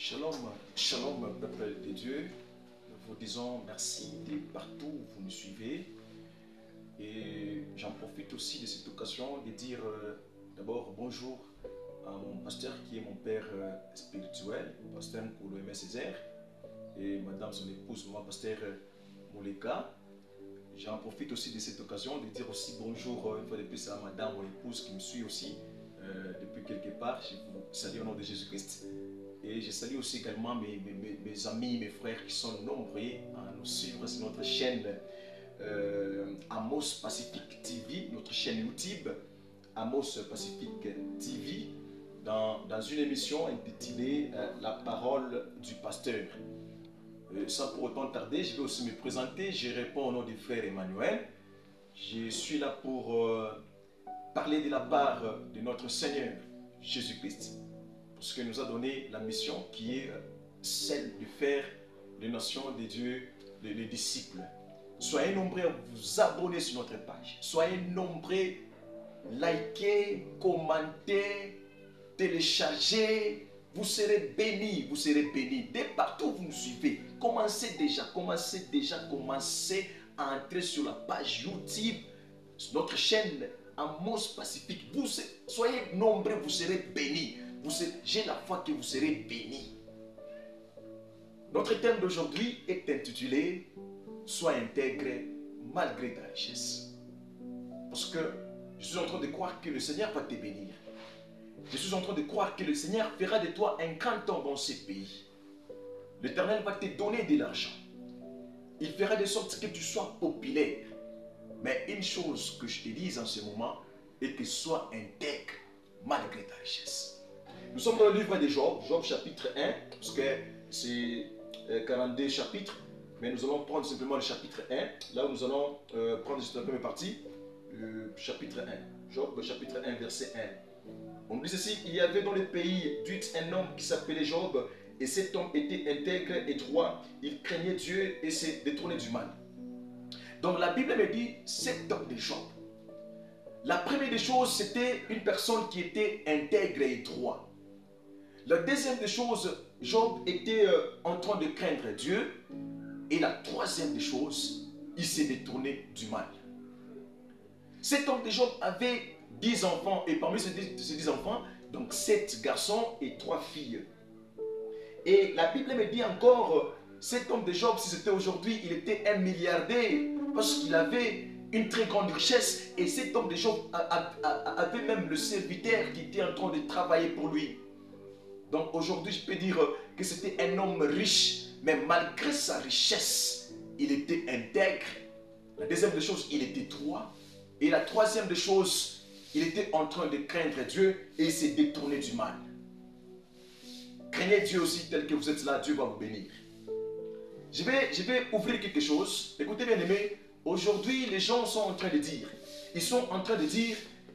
Shalom, shalom peuple de Dieu. Nous vous disons merci de partout où vous nous suivez. Et j'en profite aussi de cette occasion de dire d'abord bonjour à mon pasteur qui est mon père spirituel, pasteur Nkolo Aimé Césaire, et madame son épouse, moi, pasteur Moleka. J'en profite aussi de cette occasion de dire aussi bonjour une fois de plus à madame, mon épouse qui me suit aussi depuis quelque part. Je vous salue au nom de Jésus-Christ. Et je salue aussi également mes amis, mes frères qui sont nombreux à nous suivre sur notre chaîne Amos Pacific TV, notre chaîne YouTube Amos Pacific TV, dans une émission intitulée La parole du pasteur. Sans pour autant tarder, je vais aussi me présenter. Je réponds au nom du frère Emmanuel. Je suis là pour parler de la part de notre Seigneur Jésus-Christ, parce qu'il nous a donné la mission qui est celle de faire les nations de Dieu les disciples. Soyez nombreux à vous abonner sur notre page. Soyez nombreux, likez, commentez, téléchargez. Vous serez bénis, vous serez bénis. Dès partout où vous nous suivez, commencez déjà à entrer sur la page YouTube, sur notre chaîne Amos Pacific. Vous soyez nombreux, vous serez bénis. J'ai la foi que vous serez bénis. Notre thème d'aujourd'hui est intitulé « Sois intègre malgré ta richesse ». Parce que je suis en train de croire que le Seigneur va te bénir. Je suis en train de croire que le Seigneur fera de toi un grand homme dans ce pays. L'Éternel va te donner de l'argent. Il fera de sorte que tu sois populaire. Mais une chose que je te dis en ce moment est que sois intègre malgré ta richesse. Nous sommes dans le livre de Job, Job chapitre 1, parce que c'est 42 chapitres, mais nous allons prendre simplement le chapitre 1, là où nous allons prendre cette première partie, le chapitre 1, Job chapitre 1, verset 1. On nous dit ceci: il y avait dans le pays d'Uth un homme qui s'appelait Job, et cet homme était intègre et droit, il craignait Dieu et s'est détourné du mal. Donc la Bible me dit cet homme de Job. La première des choses, c'était une personne qui était intègre et droit. La deuxième des choses, Job était en train de craindre Dieu. Et la troisième des choses, il s'est détourné du mal. Cet homme de Job avait 10 enfants. Et parmi ces 10 enfants, donc 7 garçons et 3 filles. Et la Bible me dit encore, cet homme de Job, si c'était aujourd'hui, il était un milliardaire. Parce qu'il avait une très grande richesse. Et cet homme de Job avait même le serviteur qui était en train de travailler pour lui. Donc aujourd'hui, je peux dire que c'était un homme riche, mais malgré sa richesse, il était intègre. La deuxième des choses, il était droit. Et la troisième des choses, il était en train de craindre Dieu et il s'est détourné du mal. Craignez Dieu aussi tel que vous êtes là, Dieu va vous bénir. Je vais ouvrir quelque chose. Écoutez bien aimés, aujourd'hui les gens sont en train de dire,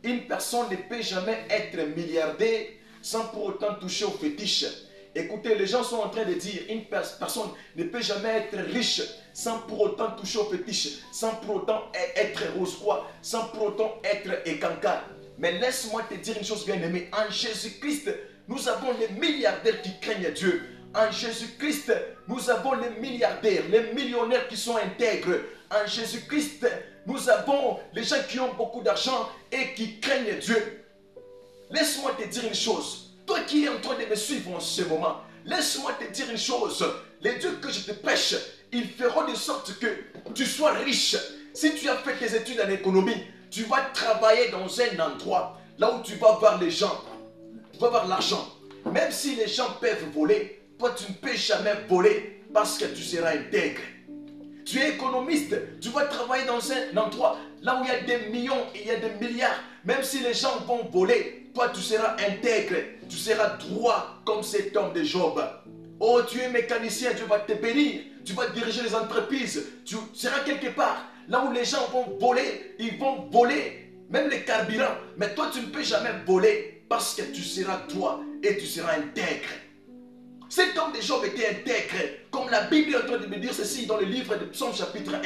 une personne ne peut jamais être milliardaire sans pour autant toucher au fétiche. Écoutez, les gens sont en train de dire, une personne ne peut jamais être riche sans pour autant toucher au fétiche, sans pour autant être rose-croix, sans pour autant être écancard. Mais laisse-moi te dire une chose bien aimée, en Jésus-Christ, nous avons les milliardaires qui craignent Dieu. En Jésus-Christ, nous avons les milliardaires, les millionnaires qui sont intègres. En Jésus-Christ, nous avons les gens qui ont beaucoup d'argent et qui craignent Dieu. Laisse-moi te dire une chose. Toi qui es en train de me suivre en ce moment, laisse-moi te dire une chose. Les dieux que je te prêche, ils feront de sorte que tu sois riche. Si tu as fait tes études en économie, tu vas travailler dans un endroit là où tu vas voir les gens, tu vas voir l'argent. Même si les gens peuvent voler, toi tu ne peux jamais voler parce que tu seras intègre. Tu es économiste, tu vas travailler dans un endroit là où il y a des millions et il y a des milliards. Même si les gens vont voler, toi tu seras intègre, tu seras droit comme cet homme de Job. Oh, tu es mécanicien, Dieu va te bénir. Tu vas diriger les entreprises, tu seras quelque part là où les gens vont voler, ils vont voler même les carburants. Mais toi tu ne peux jamais voler parce que tu seras droit et tu seras intègre. Cet homme de Job était intègre, comme la Bible est en train de me dire ceci dans le livre de Psaume chapitre 1.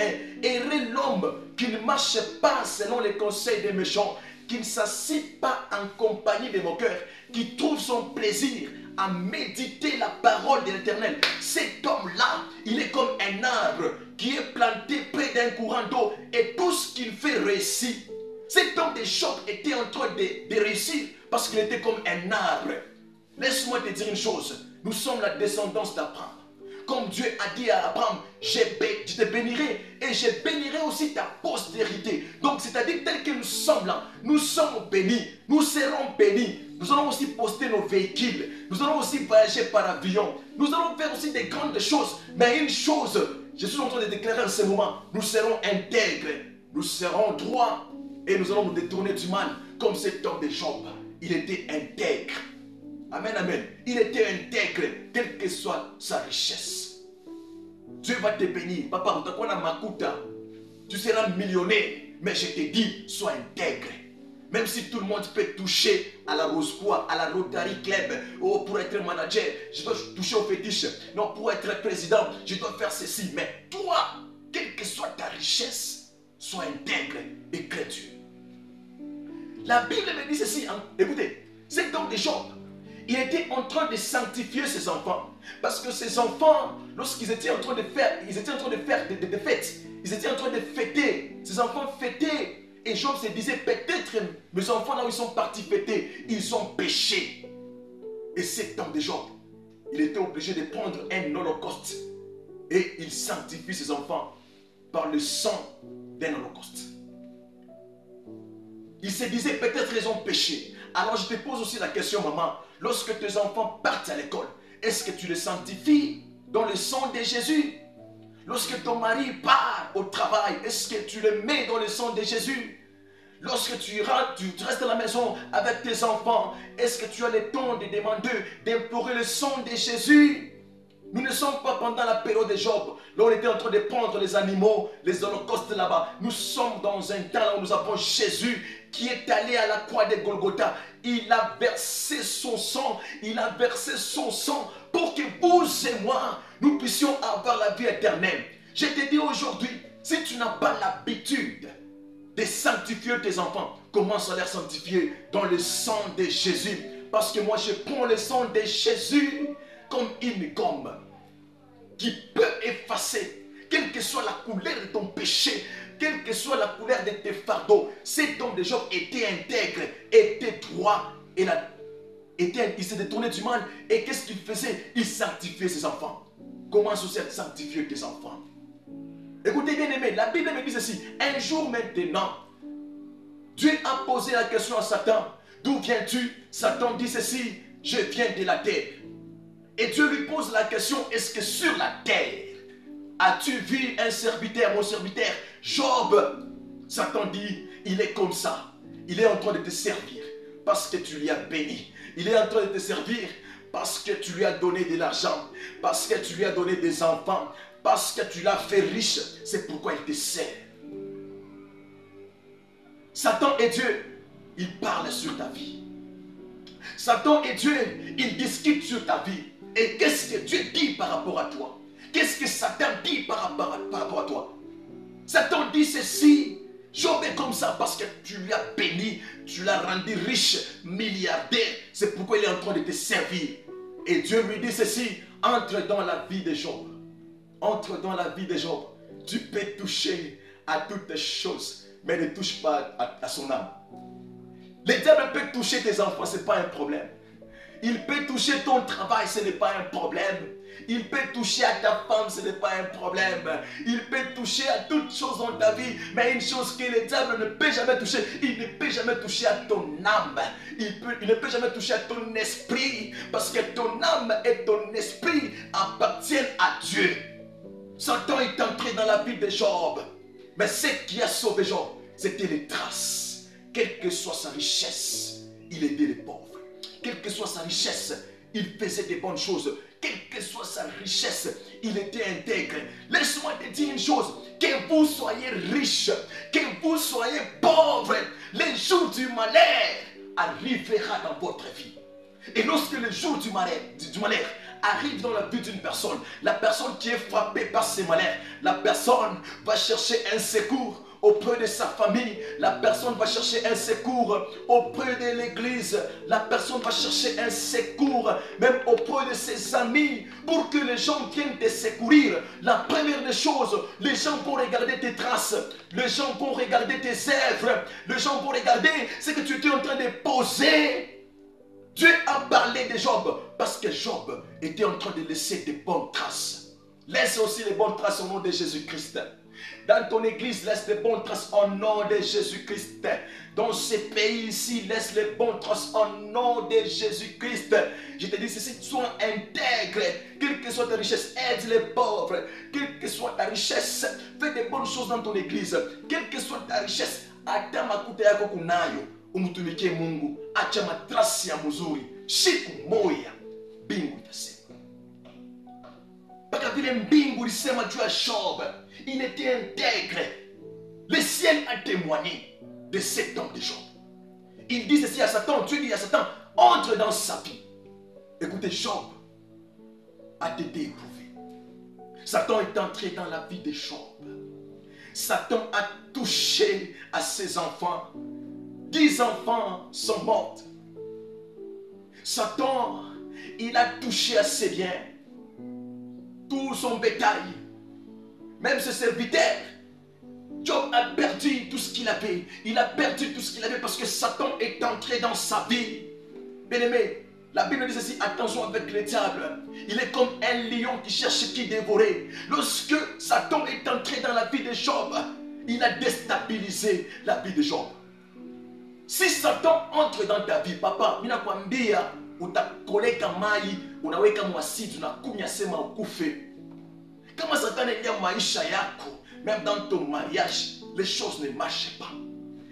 Heureux l'homme qui ne marche pas selon les conseils des méchants, qui ne s'assied pas en compagnie des moqueurs, qui trouve son plaisir à méditer la parole de l'Éternel. Cet homme-là, il est comme un arbre qui est planté près d'un courant d'eau et tout ce qu'il fait réussit. Cet homme de Job était en train de réussir parce qu'il était comme un arbre. Laisse-moi te dire une chose, nous sommes la descendance d'Abraham. Comme Dieu a dit à Abraham, je te bénirai et je bénirai aussi ta postérité. Donc c'est-à-dire tel que nous sommes là, nous sommes bénis, nous serons bénis. Nous allons aussi poster nos véhicules, nous allons aussi voyager par avion, nous allons faire aussi des grandes choses. Mais une chose, je suis en train de déclarer en ce moment, nous serons intègres, nous serons droits et nous allons nous détourner du mal comme cet homme de Job. Il était intègre. Amen, amen. Il était intègre, quelle que soit sa richesse. Dieu va te bénir. Papa, tu seras millionnaire. Mais je te dis, sois intègre. Même si tout le monde peut toucher à la Rose-Croix, à la Rotary Club, oh, pour être manager, je dois toucher au fétiche. Non, pour être président, je dois faire ceci. Mais toi, quelle que soit ta richesse, sois intègre et crée Dieu. La Bible me dit ceci. Hein? Écoutez, cet homme de Job, il était en train de sanctifier ses enfants. Parce que ses enfants, lorsqu'ils étaient en train de faire, des fêtes. Ils étaient en train de fêter. Ses enfants fêtaient. Et Job se disait, peut-être mes enfants là où ils sont partis fêter, ils ont péché. Et cet homme de Job, il était obligé de prendre un holocauste. Et il sanctifie ses enfants par le sang d'un holocauste. Il se disait, peut-être ils ont péché. Alors je te pose aussi la question, maman. Lorsque tes enfants partent à l'école, est-ce que tu les sanctifies dans le sang de Jésus? Lorsque ton mari part au travail, est-ce que tu le mets dans le sang de Jésus? Lorsque tu restes à la maison avec tes enfants, est-ce que tu as le temps de demander, d'implorer le sang de Jésus? Nous ne sommes pas pendant la période de Job, là on était en train de prendre les animaux, les holocaustes là-bas. Nous sommes dans un temps où nous avons Jésus qui est allé à la croix de Golgotha. Il a versé son sang, pour que vous et moi, nous puissions avoir la vie éternelle. Je te dis aujourd'hui, si tu n'as pas l'habitude de sanctifier tes enfants, commence à les sanctifier dans le sang de Jésus. Parce que moi je prends le sang de Jésus comme une gomme qui peut effacer, quelle que soit la couleur de ton péché, quelle que soit la couleur de tes fardeaux. Cet homme de Job était intègre, était droit, il s'est détourné du mal. Et qu'est-ce qu'il faisait? Il sanctifiait ses enfants. Commence aussi à sanctifier tes enfants. Écoutez bien aimé, la Bible me dit ceci. Un jour maintenant, Dieu a posé la question à Satan. D'où viens-tu? Satan dit ceci, je viens de la terre. Et Dieu lui pose la question, est-ce que sur la terre, as-tu vu un serviteur, mon serviteur, Job? Satan dit, il est comme ça. Il est en train de te servir parce que tu lui as béni. Il est en train de te servir parce que tu lui as donné de l'argent, parce que tu lui as donné des enfants, parce que tu l'as fait riche. C'est pourquoi il te sert. Satan et Dieu, ils parlent sur ta vie. Satan et Dieu, ils discutent sur ta vie. Et qu'est-ce que Dieu dit par rapport à toi? Qu'est-ce que Satan dit par rapport à toi? Satan dit ceci, Job est comme ça parce que tu lui as béni, tu l'as rendu riche, milliardaire. C'est pourquoi il est en train de te servir. Et Dieu lui dit ceci, entre dans la vie de Job. Entre dans la vie de Job. Tu peux toucher à toutes les choses, mais ne touche pas à son âme. Le diable peut toucher tes enfants, ce n'est pas un problème. Il peut toucher ton travail, ce n'est pas un problème. Il peut toucher à ta femme, ce n'est pas un problème. Il peut toucher à toutes choses dans ta vie. Mais une chose que le diable ne peut jamais toucher, il ne peut jamais toucher à ton âme. Il ne peut jamais toucher à ton esprit. Parce que ton âme et ton esprit appartiennent à Dieu. Satan est entré dans la vie de Job. Mais ce qui a sauvé Job, c'était les traces. Quelle que soit sa richesse, il aidait les pauvres. Quelle que soit sa richesse, il faisait des bonnes choses. Quelle que soit sa richesse, il était intègre. Laisse-moi te dire une chose, que vous soyez riche, que vous soyez pauvre, les jours du malheur arrivera dans votre vie. Et lorsque le jour du malheur arrive dans la vie d'une personne, la personne qui est frappée par ses malheurs, la personne va chercher un secours auprès de sa famille, la personne va chercher un secours. Auprès de l'église, la personne va chercher un secours. Même auprès de ses amis, pour que les gens viennent te secourir. La première des choses, les gens vont regarder tes traces. Les gens vont regarder tes œuvres. Les gens vont regarder ce que tu étais en train de poser. Dieu a parlé de Job parce que Job était en train de laisser de bonnes traces. Laisse aussi les bonnes traces au nom de Jésus-Christ. Dans ton église, laisse les bonnes traces au nom de Jésus-Christ. Dans ces pays ici, laisse les bonnes traces au nom de Jésus-Christ. Je te dis ceci, sois intègre. Quelle que soit ta richesse, aide les pauvres. Quelle que soit ta richesse, fais des bonnes choses dans ton église. Quelle que soit ta richesse, ata makuta yako kunayo, umutumikie Mungu. Acha matrasi ya mzuri. Siku moja mbingu itasema. Mpaka vile mbingu ilisema juu ya Job, il était intègre. Le ciel a témoigné de cet homme de Job. Il dit ceci à Satan, Dieu dit à Satan, entre dans sa vie. Écoutez, Job a été éprouvé. Satan est entré dans la vie de Job. Satan a touché à ses enfants. 10 enfants sont morts. Satan, il a touché à ses biens. Tout son bétail, même ses serviteurs. Job a perdu tout ce qu'il avait. Il a perdu tout ce qu'il avait parce que Satan est entré dans sa vie. Bien-aimé, la Bible dit ceci, attention avec le diable. Il est comme un lion qui cherche qui dévorer. Lorsque Satan est entré dans la vie de Job, il a déstabilisé la vie de Job. Si Satan entre dans ta vie, papa, minakwambia utakoleka mai, unaweka mwasidi, unakunya sema ukufe. Kama Satan est dans maisha yako, même dans ton mariage, les choses ne marchent pas.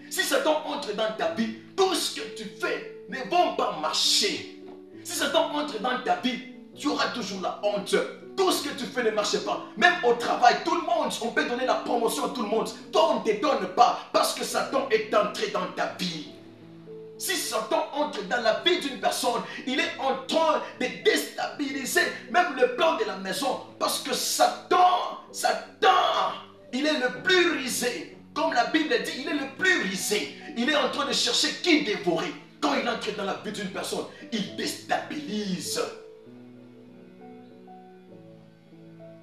Si Satan entre dans ta vie, tout ce que tu fais ne va pas marcher. Si Satan entre dans ta vie, tu auras toujours la honte. Tout ce que tu fais ne marche pas. Même au travail, tout le monde, on peut donner la promotion à tout le monde. Toi, on ne te donne pas parce que Satan est entré dans ta vie. Si Satan entre dans la vie d'une personne, il est en train de déstabiliser même le plan de la maison. Parce que Satan, il est le plus rusé. Comme la Bible dit, il est le plus rusé. Il est en train de chercher qui dévorer. Quand il entre dans la vie d'une personne, il déstabilise.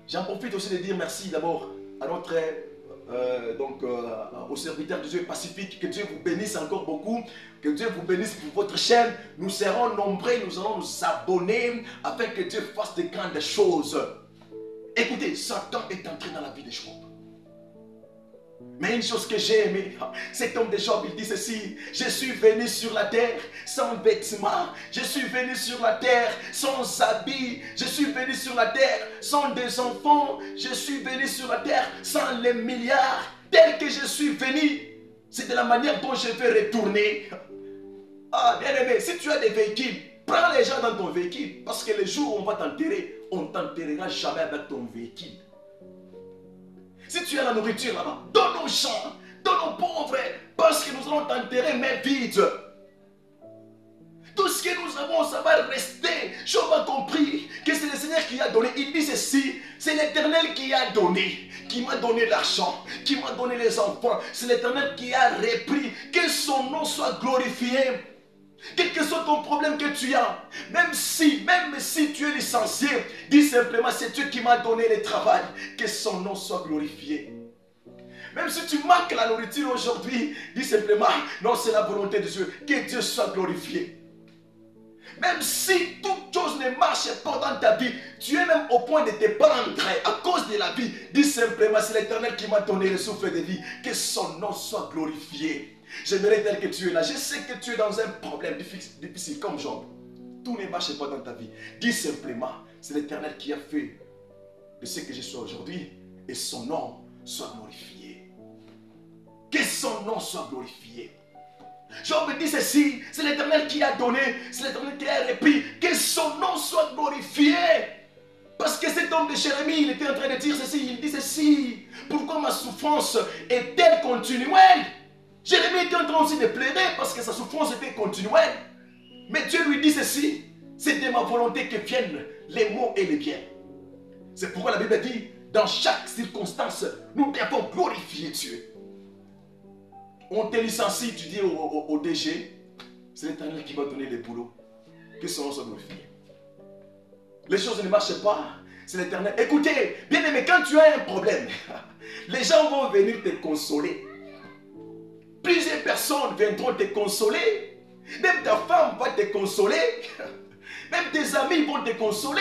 J'en profite aussi de dire merci d'abord à notre aux serviteurs de Dieu Pacifique. Que Dieu vous bénisse encore beaucoup. Que Dieu vous bénisse pour votre chaîne. Nous serons nombreux, nous allons nous abonner afin que Dieu fasse de grandes choses. Écoutez, Satan est entré dans la vie de Job. Mais une chose que j'ai aimée, cet homme de Job, il dit ceci: je suis venu sur la terre sans vêtements, je suis venu sur la terre sans habits, je suis venu sur la terre sans des enfants, je suis venu sur la terre sans les milliards, tel que je suis venu. C'est de la manière dont je vais retourner. Ah, bien aimé, si tu as des véhicules, prends les gens dans ton véhicule, parce que le jour où on va t'enterrer, on ne t'enterrera jamais avec ton véhicule. Si tu as la nourriture là-bas, donne aux gens, donne aux pauvres, parce que nous allons t'enterrer main vide. Tout ce que nous avons, ça va rester. Job a compris que c'est le Seigneur qui a donné. Il dit ceci: c'est l'Éternel qui a donné, qui m'a donné l'argent, qui m'a donné les enfants. C'est l'Éternel qui a repris. Que son nom soit glorifié. Quel que soit ton problème que tu as, même si tu es licencié, dis simplement: c'est Dieu qui m'a donné le travail. Que son nom soit glorifié. Même si tu manques la nourriture aujourd'hui, dis simplement: non, c'est la volonté de Dieu. Que Dieu soit glorifié. Même si toute chose ne marche pas dans ta vie, tu es même au point de te prendre à cause de la vie, dis simplement: c'est l'Éternel qui m'a donné le souffle de vie. Que son nom soit glorifié. J'aimerais tel que tu es là. Je sais que tu es dans un problème difficile comme Job. Tout ne marche pas dans ta vie. Dis simplement: c'est l'Éternel qui a fait de ce que je suis aujourd'hui, et son nom soit glorifié. Que son nom soit glorifié. Job dit ceci: c'est l'Éternel qui a donné, c'est l'Éternel qui a repris. Que son nom soit glorifié. Parce que cet homme de Jérémie, il était en train de dire ceci. Il dit ceci: pourquoi ma souffrance est-elle continuelle? Jérémie était en train aussi de plaider parce que sa souffrance était continuelle. Mais Dieu lui dit ceci: c'est de ma volonté que viennent les maux et les biens. C'est pourquoi la Bible dit: dans chaque circonstance, nous devons glorifier Dieu. On te licencie, tu dis au DG, c'est l'Éternel qui va donner les boulots. Que son nom soit glorifié. Les choses ne marchent pas, c'est l'Éternel. Écoutez, bien aimé, quand tu as un problème, les gens vont venir te consoler. Plusieurs personnes viendront te consoler. Même ta femme va te consoler. Même tes amis vont te consoler.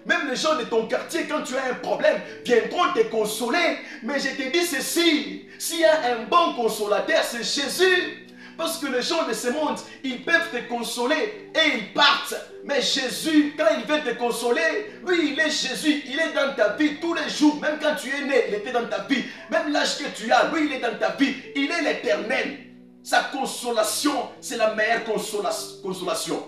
Même les gens de ton quartier, quand tu as un problème, viendront te consoler. Mais je te dis ceci, s'il y a un bon consolateur, c'est Jésus. Parce que les gens de ce monde, ils peuvent te consoler et ils partent. Mais Jésus, quand il veut te consoler, lui, il est Jésus. Il est dans ta vie tous les jours. Même quand tu es né, il était dans ta vie. Même l'âge que tu as, lui, il est dans ta vie. Il est l'Éternel. Sa consolation, c'est la meilleure consolation.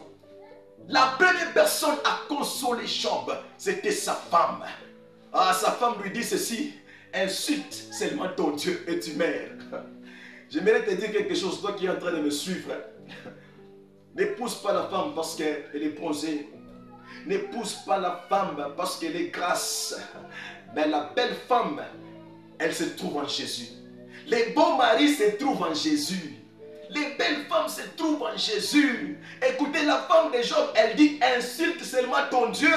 La première personne à consoler Job, c'était sa femme. Ah, sa femme lui dit ceci, insulte seulement ton Dieu et tu meurs. J'aimerais te dire quelque chose, toi qui es en train de me suivre. N'épouse pas la femme parce qu'elle est bronzée. N'épouse pas la femme parce qu'elle est grasse. Mais la belle femme, elle se trouve en Jésus. Les beaux maris se trouvent en Jésus. Les belles femmes se trouvent en Jésus. Écoutez, la femme de Job, elle dit, insulte seulement ton Dieu.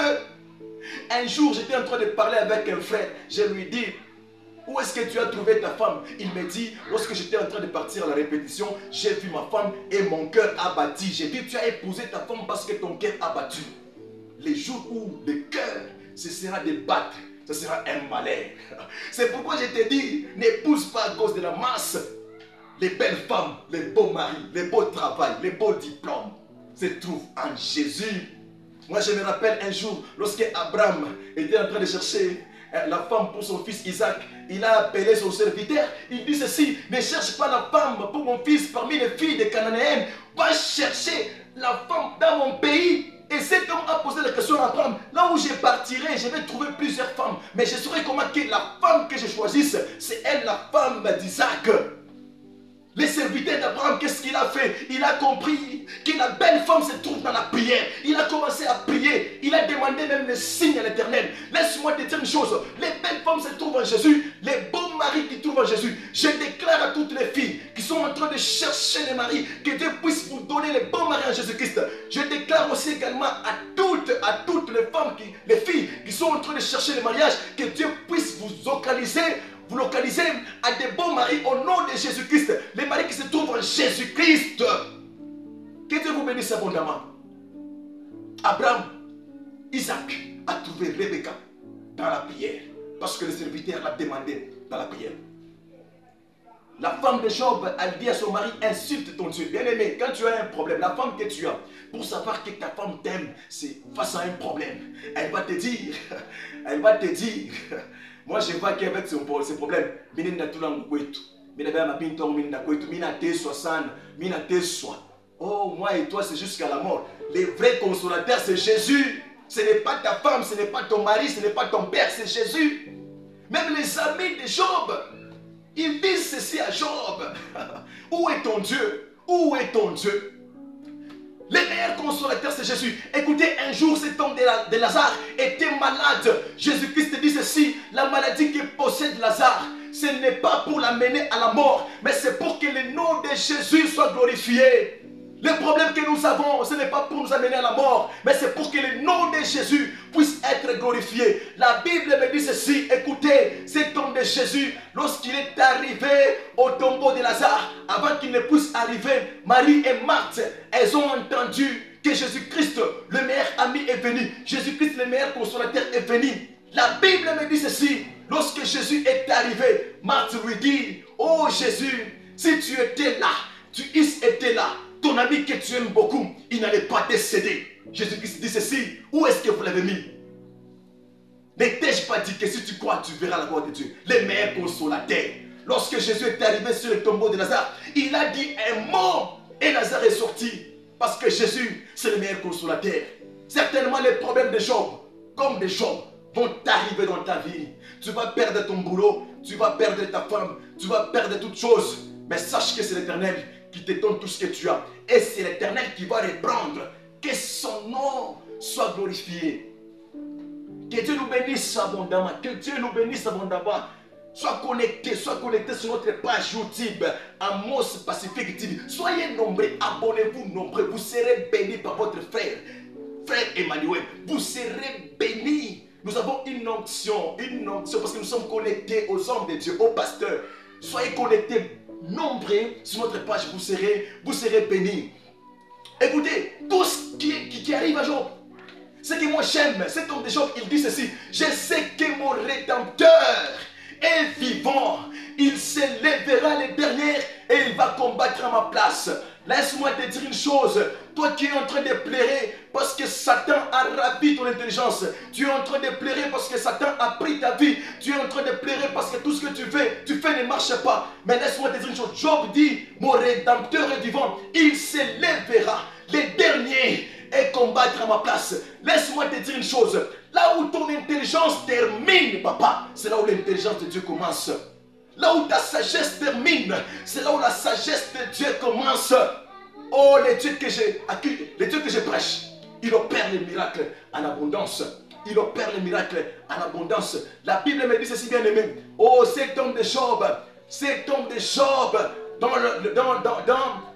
Un jour, j'étais en train de parler avec un frère. Je lui dis, où est-ce que tu as trouvé ta femme? Il me dit, lorsque j'étais en train de partir à la répétition, j'ai vu ma femme et mon cœur a battu. J'ai dit, tu as épousé ta femme parce que ton cœur a battu. Les jours où le cœur cessera de battre, ce sera un malheur. C'est pourquoi je te dis, n'épouse pas à cause de la masse. Les belles femmes, les beaux maris, les beaux travails, les beaux diplômes se trouvent en Jésus. Moi, je me rappelle un jour, lorsque Abraham était en train de chercher la femme pour son fils Isaac, il a appelé son serviteur. Il dit ceci, ne cherche pas la femme pour mon fils parmi les filles des Cananéennes. Va chercher la femme dans mon pays. Et cet homme a posé la question à Abraham, là où je partirai, je vais trouver plusieurs femmes. Mais je saurai comment que la femme que je choisisse, c'est elle la femme d'Isaac. Les serviteurs d'Abraham, qu'est-ce qu'il a fait? Il a compris que la belle femme se trouve dans la prière. Il a commencé à prier. Il a demandé même le signe à l'Éternel. Laisse-moi te dire une chose. Les belles femmes se trouvent en Jésus. Les beaux maris qui trouvent en Jésus. Je déclare à toutes les filles qui sont en train de chercher les maris, que Dieu puisse vous donner les bons maris en Jésus-Christ. Je déclare aussi également à toutes les femmes, les filles qui sont en train de chercher le mariage, que Dieu puisse vous localiser à des bons maris au nom de Jésus-Christ. Les maris qui se trouvent en Jésus-Christ. Que Dieu vous bénisse abondamment. Abraham, Isaac a trouvé Rebecca dans la prière. Parce que le serviteur l'a demandé dans la prière. La femme de Job, elle dit à son mari, insulte ton Dieu. Bien aimé, quand tu as un problème, la femme que tu as, pour savoir que ta femme t'aime, c'est face à un problème. Elle va te dire, moi je vois qu'avec ce problème, oh, moi et toi, c'est jusqu'à la mort. Les vrais consolateurs, c'est Jésus. Ce n'est pas ta femme, ce n'est pas ton mari, ce n'est pas ton père, c'est Jésus. Même les amis de Job, ils disent ceci à Job. Où est ton Dieu? Où est ton Dieu? Les meilleurs consolateurs, c'est Jésus. Écoutez, un jour, cet homme de Lazare était malade. Jésus-Christ dit ceci, la maladie qui possède Lazare, ce n'est pas pour l'amener à la mort, mais c'est pour que le nom de Jésus soit glorifié. Le problème que nous avons, ce n'est pas pour nous amener à la mort, mais c'est pour que le nom de Jésus puisse être glorifié. La Bible me dit ceci, écoutez, cet homme de Jésus, lorsqu'il est arrivé au tombeau de Lazare, avant qu'il ne puisse arriver, Marie et Marthe, elles ont entendu que Jésus-Christ, le meilleur ami, est venu. Jésus-Christ, le meilleur consolateur, est venu. La Bible me dit ceci, lorsque Jésus est arrivé, Marthe lui dit, oh Jésus, si tu étais là, tu eussses été là, ton ami que tu aimes beaucoup, il n'allait pas décéder. Jésus-Christ dit ceci, où est-ce que vous l'avez mis? Ne t'ai-je pas dit que si tu crois, tu verras la gloire de Dieu, les meilleurs consolateurs. Lorsque Jésus est arrivé sur le tombeau de Lazare, il a dit un mot et Lazare est sorti. Parce que Jésus, c'est le meilleur consolateur. Certainement les problèmes de Job, comme de Job, vont t'arriver dans ta vie. Tu vas perdre ton boulot, tu vas perdre ta femme, tu vas perdre toutes choses. Mais sache que c'est l'Éternel qui te donne tout ce que tu as. Et c'est l'Éternel qui va reprendre. Que son nom soit glorifié. Que Dieu nous bénisse abondamment. Que Dieu nous bénisse abondamment. Sois connecté sur notre page YouTube, Amos Pacific TV. Soyez nombreux, abonnez-vous nombreux. Vous serez bénis par votre frère, frère Emmanuel. Vous serez bénis. Nous avons une onction parce que nous sommes connectés aux hommes de Dieu, aux pasteurs. Soyez connectés nombreux sur notre page, vous serez bénis. Écoutez, tout ce qui arrive à Job, ce que moi j'aime, cet homme de Job, il dit ceci: je sais que mon Rédempteur est vivant, il se lèvera les dernières et il va combattre à ma place. Laisse-moi te dire une chose, toi qui es en train de pleurer parce que Satan a ravi ton intelligence, tu es en train de pleurer parce que Satan a pris ta vie, tu es en train de pleurer parce que tout ce que tu fais ne marche pas. Mais laisse-moi te dire une chose, Job dit, mon Rédempteur est vivant, il se lèvera les derniers et combattre à ma place. Laisse-moi te dire une chose, là où ton intelligence termine, papa, c'est là où l'intelligence de Dieu commence. Là où ta sagesse termine, c'est là où la sagesse de Dieu commence. Oh, les dieux que je prêche, il opère les miracles en abondance. Il opère les miracles en abondance. La Bible me dit ceci, bien aimé. Oh, cet homme de Job, dans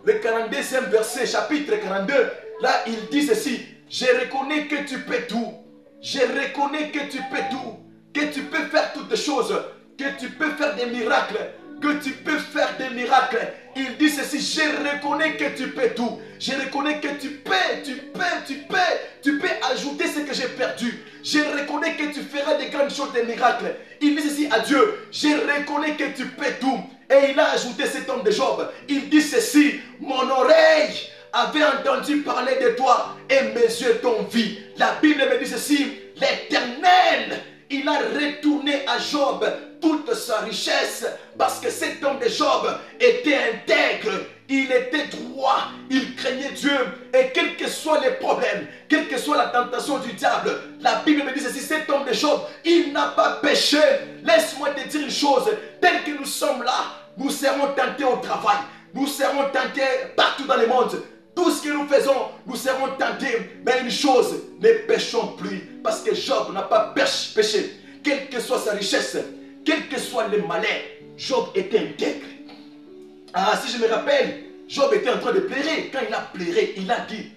le 42e verset, chapitre 42, là, il dit ceci: je reconnais que tu peux tout. Je reconnais que tu peux tout. Que tu peux faire toutes choses. Que tu peux faire des miracles. Que tu peux faire des miracles. Il dit ceci: je reconnais que tu peux tout. Je reconnais que tu peux ajouter ce que j'ai perdu. Je reconnais que tu feras des grandes choses, des miracles. Il dit ceci à Dieu: je reconnais que tu peux tout. Et il a ajouté, cet homme de Job, il dit ceci: mon oreille avait entendu parler de toi et mes yeux t'ont vu. La Bible me dit ceci: l'Éternel, il a retourné à Job toute sa richesse parce que cet homme de Job était intègre, il était droit, il craignait Dieu. Et quels que soient les problèmes, quelle que soit la tentation du diable, la Bible me dit ceci: cet homme de Job, il n'a pas péché. Laisse-moi te dire une chose, tel que nous sommes là, nous serons tentés au travail, nous serons tentés partout dans le monde. Tout ce que nous faisons, nous serons tentés. Mais une chose, ne péchons plus. Parce que Job n'a pas péché. Quelle que soit sa richesse, quel que soit le malheur, Job était intègre. Ah, si je me rappelle, Job était en train de pleurer. Quand il a pleuré, il a dit: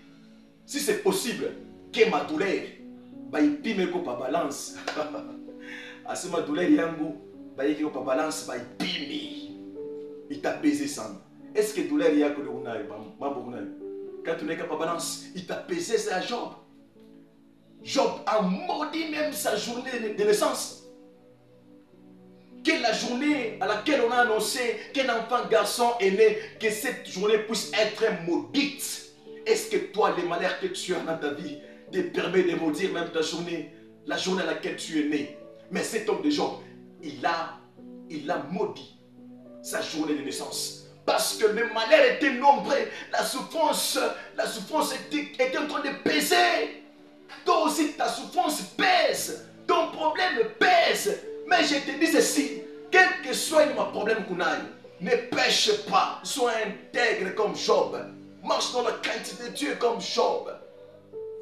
si c'est possible, que ma douleur, il pime pas balance. Ah, c'est ma douleur, yango, il pas balance, il pime. Il t'a pesé ça. Est-ce que douleur, il y a que le quand tu n'es pas balance, il t'a pesé, c'est à Job. Job a maudit même sa journée de naissance. Quelle la journée à laquelle on a annoncé qu'un enfant garçon est né, que cette journée puisse être maudite. Est-ce que toi, les malheurs que tu as dans ta vie te permet de maudire même ta journée, la journée à laquelle tu es né? Mais cet homme de Job, il a maudit sa journée de naissance. Parce que le malheur était nombreux, la souffrance était en train de peser. Toi aussi, ta souffrance pèse, ton problème pèse. Mais je te dis ceci: quel que soit mon problème qu'on aille, ne pêche pas, sois intègre comme Job. Marche dans la crainte de Dieu comme Job.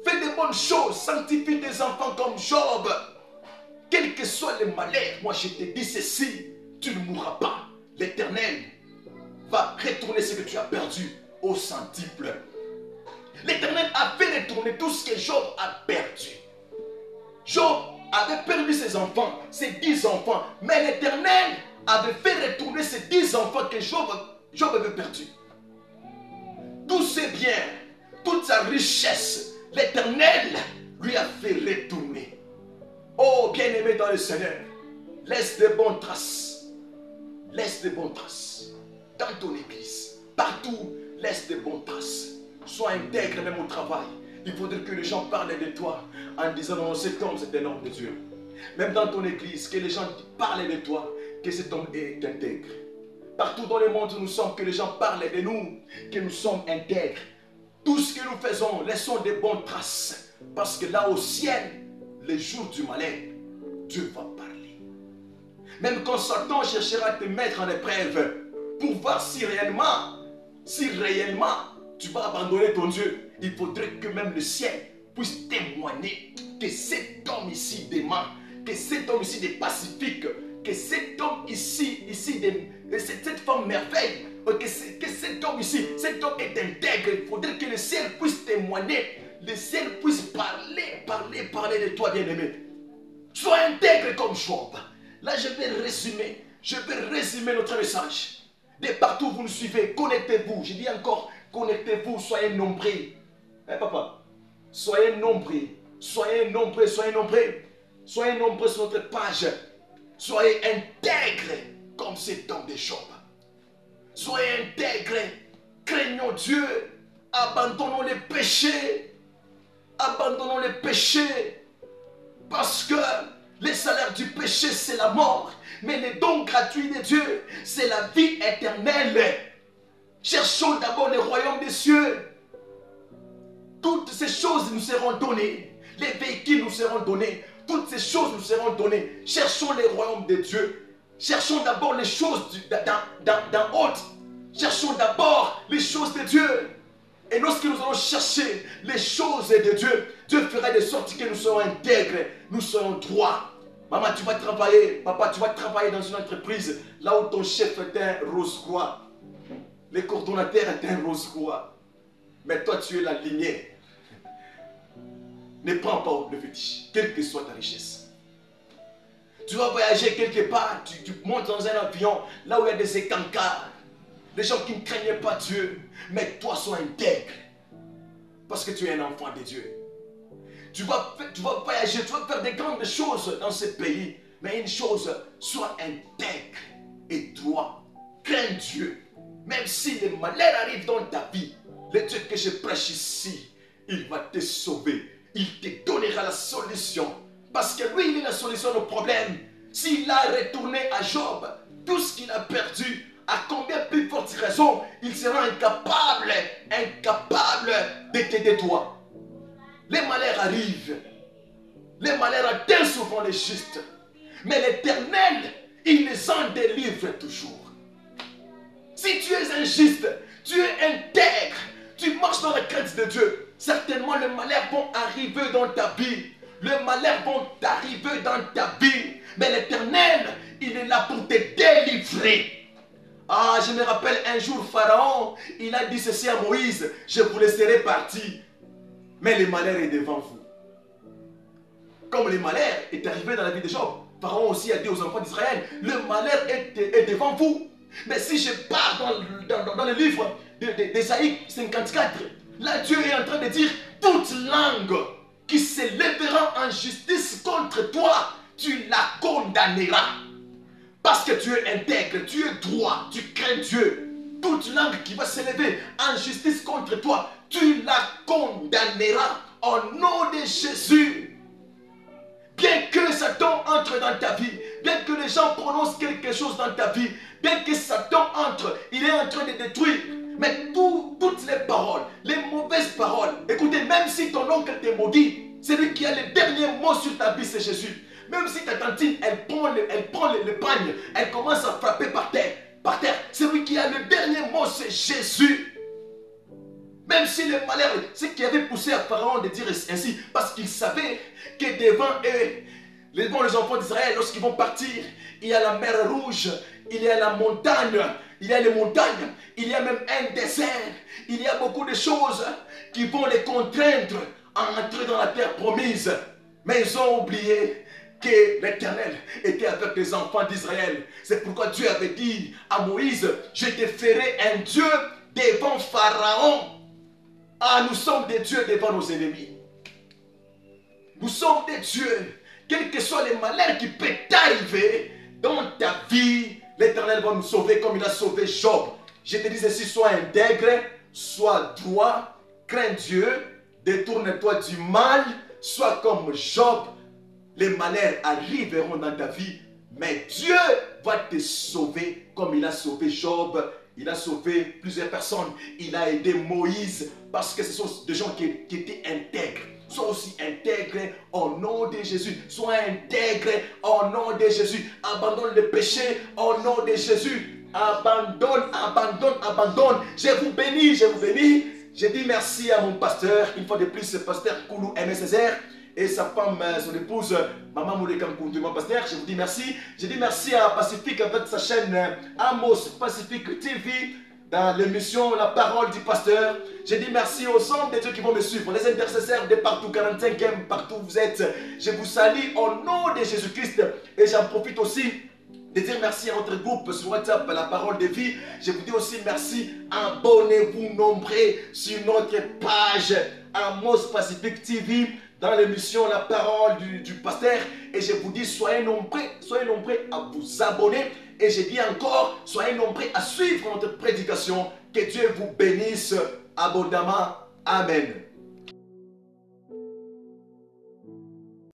Fais de bonnes choses, sanctifie tes enfants comme Job. Quel que soit le malheur, moi je te dis ceci: tu ne mourras pas. L'Éternel va retourner ce que tu as perdu au centuple. L'Éternel a fait retourner tout ce que Job a perdu. Job avait perdu ses enfants, ses 10 enfants, mais l'Éternel avait fait retourner ces 10 enfants que Job avait perdus. Tous ses biens, toute sa richesse, l'Éternel lui a fait retourner. Oh, bien-aimé dans le Seigneur, laisse de bonnes traces. Laisse de bonnes traces. Dans ton église, partout, laisse de bonnes traces. Sois intègre même au travail. Il faudrait que les gens parlent de toi en disant: non, cet homme c'est un homme de Dieu. Même dans ton église, que les gens parlent de toi, que cet homme est intègre. Partout dans le monde où nous sommes, que les gens parlent de nous, que nous sommes intègres. Tout ce que nous faisons, laissons de bonnes traces. Parce que là au ciel, les jours du malheur, Dieu va parler. Même quand Satan cherchera à te mettre en épreuve, pour voir si réellement tu vas abandonner ton Dieu, il faudrait que même le ciel puisse témoigner que cet homme ici dément, que cet homme ici est pacifique, que cet homme ici cette femme merveille, que cet homme ici, cet homme est intègre. Il faudrait que le ciel puisse témoigner, le ciel puisse parler de toi, bien-aimé. Sois intègre comme Job. Là, je vais résumer notre message. De partout où vous nous suivez, connectez-vous. Je dis encore, connectez-vous, soyez nombreux. Papa, soyez nombreux. Soyez nombreux sur notre page. Soyez intègres comme cet homme de Job. Soyez intègres, craignons Dieu, abandonnons les péchés. Abandonnons les péchés. Parce que le salaire du péché, c'est la mort. Mais le don gratuit de Dieu, c'est la vie éternelle. Cherchons d'abord le royaume des cieux. Toutes ces choses nous seront données. Les véhicules nous seront donnés. Toutes ces choses nous seront données. Cherchons le royaume de Dieu. Cherchons d'abord les choses d'en haut. Cherchons d'abord les choses de Dieu. Et lorsque nous allons chercher les choses de Dieu, Dieu fera de sorte que nous serons intègres, nous serons droits. Maman, tu vas travailler, papa, tu vas travailler dans une entreprise là où ton chef est un rose-croix. Le coordonnateur est un rose-croix. Mais toi, tu es la lignée. Ne prends pas le fétiche, quelle que soit ta richesse. Tu vas voyager quelque part, tu montes dans un avion, là où il y a des écancars, des gens qui ne craignent pas Dieu. Mais toi, sois intègre, parce que tu es un enfant de Dieu. Tu vas voyager, tu vas faire des grandes choses dans ce pays. Mais une chose, sois intègre et droit. Crains Dieu. Même si les malheurs arrivent dans ta vie, le Dieu que je prêche ici, il va te sauver. Il te donnera la solution. Parce que lui, il est la solution aux problèmes. S'il a retourné à Job, tout ce qu'il a perdu, à combien plus forte raison, il sera incapable de t'aider toi. Les malheurs arrivent. Les malheurs atteignent souvent les justes. Mais l'Éternel, il les en délivre toujours. Si tu es injuste, tu es intègre, tu marches dans la crainte de Dieu, certainement les malheurs vont arriver dans ta vie. Les malheurs vont arriver dans ta vie. Mais l'Éternel, il est là pour te délivrer. Ah, je me rappelle un jour, Pharaon, il a dit ceci à Moïse, je vous laisserai partir. Mais le malheur est devant vous. Comme le malheur est arrivé dans la vie de Job, Pharaon aussi a dit aux enfants d'Israël, le malheur est devant vous. Mais si je pars dans le livre d'Ésaïe 54, là Dieu est en train de dire, toute langue qui se lèvera en justice contre toi, tu la condamneras. Parce que tu es intègre, tu es droit, tu crains Dieu. Toute langue qui va se lever en justice contre toi, tu la condamneras au nom de Jésus. Bien que Satan entre dans ta vie, bien que les gens prononcent quelque chose dans ta vie, bien que Satan entre, il est en train de détruire. Mais toutes les paroles, les mauvaises paroles, écoutez, même si ton oncle te maudit, celui qui a le dernier mot sur ta vie, c'est Jésus. Même si ta tantine, elle prend le pagne, elle commence à frapper par terre, celui qui a le dernier mot, c'est Jésus. Même si le malheur, ce qui avait poussé à Pharaon de dire ainsi, parce qu'il savait que devant eux, devant les enfants d'Israël, lorsqu'ils vont partir, il y a la mer Rouge, il y a la montagne, il y a les montagnes, il y a même un désert, il y a beaucoup de choses qui vont les contraindre à entrer dans la terre promise. Mais ils ont oublié que l'Éternel était avec les enfants d'Israël. C'est pourquoi Dieu avait dit à Moïse, je te ferai un Dieu devant Pharaon. Ah, nous sommes des dieux devant nos ennemis. Nous sommes des dieux. Quels que soient les malheurs qui peuvent t'arriver dans ta vie, l'Éternel va nous sauver comme il a sauvé Job. Je te dis ceci, sois intègre, sois droit, crains Dieu, détourne-toi du mal, sois comme Job. Les malheurs arriveront dans ta vie, mais Dieu va te sauver comme il a sauvé Job. Il a sauvé plusieurs personnes. Il a aidé Moïse parce que ce sont des gens qui étaient intègres. Sois aussi intègre au nom de Jésus. Sois intègre au nom de Jésus. Abandonne le péché au nom de Jésus. Abandonne. Je vous bénis, je vous bénis. Je dis merci à mon pasteur, une fois de plus, le pasteur Koulou Aimé Césaire. et sa femme, son épouse, Maman Mouleka Nkoundou, mon pasteur. Je vous dis merci. Je dis merci à Pacifique avec sa chaîne Amos Pacifique TV dans l'émission La Parole du Pasteur. Je dis merci aux hommes de Dieu qui vont me suivre, les intercesseurs de partout, 45e, partout où vous êtes. Je vous salue au nom de Jésus-Christ et j'en profite aussi de dire merci à notre groupe sur WhatsApp, La Parole de Vie. Je vous dis aussi merci. Abonnez-vous nombreux sur notre page Amos Pacifique TV dans l'émission La Parole du Pasteur. Et je vous dis, soyez nombreux à vous abonner. Et je dis encore, soyez nombreux à suivre notre prédication. Que Dieu vous bénisse abondamment. Amen.